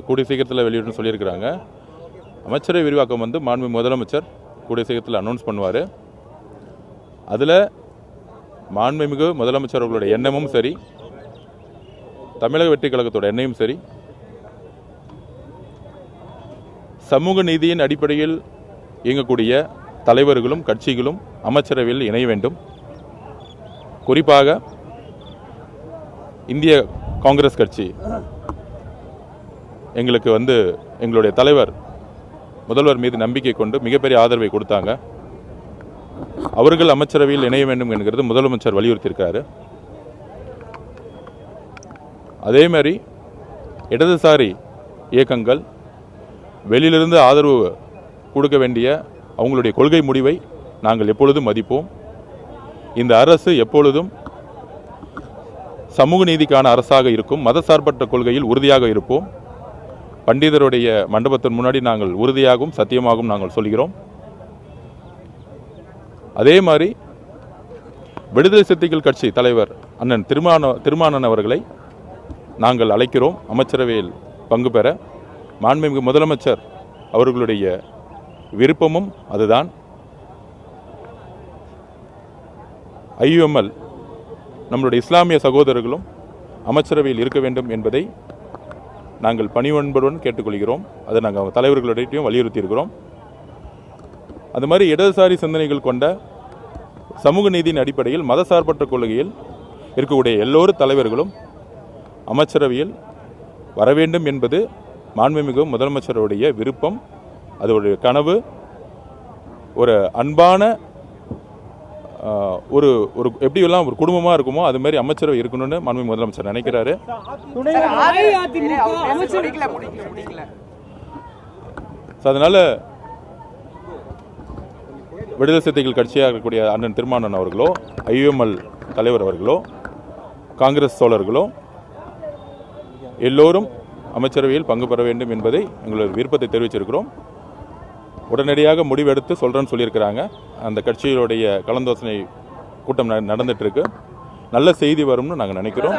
கூடிய சீக்கிரத்தில் வெளியிடணும்னு சொல்லியிருக்கிறாங்க. அமைச்சரை விரிவாக்கம் மாண்பு முதலமைச்சர் கூடிய சீக்கிரத்தில் அனௌன்ஸ் பண்ணுவார். அதில் மாண்புமிகு முதலமைச்சர் அவர்களுடைய எண்ணமும் சரி, தமிழக வெற்றி கழகத்தோட எண்ணமும் சரி, சமூக நீதியின் அடிப்படையில் இயங்கக்கூடிய தலைவர்களும் கட்சிகளும் அமைச்சரவையில் இணைய வேண்டும். குறிப்பாக இந்திய காங்கிரஸ் கட்சி எங்களுக்கு எங்களுடைய தலைவர் முதல்வர் மீது நம்பிக்கை கொண்டு மிகப்பெரிய ஆதரவை கொடுத்தாங்க. அவர்கள் அமைச்சரவையில் இணைய வேண்டும் என்கிறது முதலமைச்சர் வலியுறுத்தியிருக்காரு. அதே மாதிரி இடதுசாரி இயக்கங்கள் வெளியிலிருந்து ஆதரவு கொடுக்க வேண்டிய அவங்களுடைய கொள்கை முடிவை நாங்கள் எப்பொழுதும் மதிப்போம். இந்த அரசு எப்பொழுதும் சமூக நீதிக்கான அரசாக இருக்கும். மதசார்பற்ற கொள்கையில் உறுதியாக இருப்போம். பண்டிதருடைய மண்டபத்தின் முன்னாடி நாங்கள் உறுதியாகவும் சத்தியமாகவும் நாங்கள் சொல்கிறோம். அதே மாதிரி விடுதலை சிறுத்தைகள் கட்சி தலைவர் அண்ணன் திருமானன் அவர்களை நாங்கள் அழைக்கிறோம் அமைச்சரவையில் பங்கு பெற. மாண்புமிகு முதலமைச்சர் அவர்களுடைய விருப்பமும் அதுதான். IUML நம்மளுடைய இஸ்லாமிய சகோதரர்களும் அமைச்சரவையில் இருக்க வேண்டும் என்பதை நாங்கள் பணிவன்புடன் கேட்டுக்கொள்கிறோம். அதை நாங்கள் தலைவர்களிடையும் வலியுறுத்தி இருக்கிறோம். அது மாதிரி இடதுசாரி சிந்தனைகள் கொண்ட சமூக நீதியின் அடிப்படையில் மதசார்பற்ற கொள்கையில் இருக்கக்கூடிய எல்லோரும் தலைவர்களும் அமைச்சரவையில் வர வேண்டும் என்பது மாண்புமிகு முதலமைச்சருடைய விருப்பம். அதோடைய கனவு. ஒரு அன்பான ஒரு எப்படியெல்லாம் ஒரு குடும்பமாக இருக்குமோ அது மாதிரி அமைச்சரவை இருக்கணும்னு மாண்புமிகு முதலமைச்சர் நினைக்கிறாரு. அதனால விடுதலை சிறுத்தைகள் கட்சியாக இருக்கக்கூடிய அண்ணன் திருமானன் அவர்களோ, IUML தலைவர் அவர்களோ, காங்கிரஸ் தோழர்களோ எல்லோரும் அமைச்சரவையில் பங்கு பெற வேண்டும் என்பதை எங்களுடைய விருப்பத்தை தெரிவிச்சிருக்கிறோம். உடனடியாக முடிவெடுத்து சொல்கிறேன்னு சொல்லியிருக்கிறாங்க. அந்த கட்சிகளுடைய கலந்தாலோசனை கூட்டம் நடந்துட்டு இருக்கு. நல்ல செய்தி வரும்னு நாங்கள் நினைக்கிறோம்.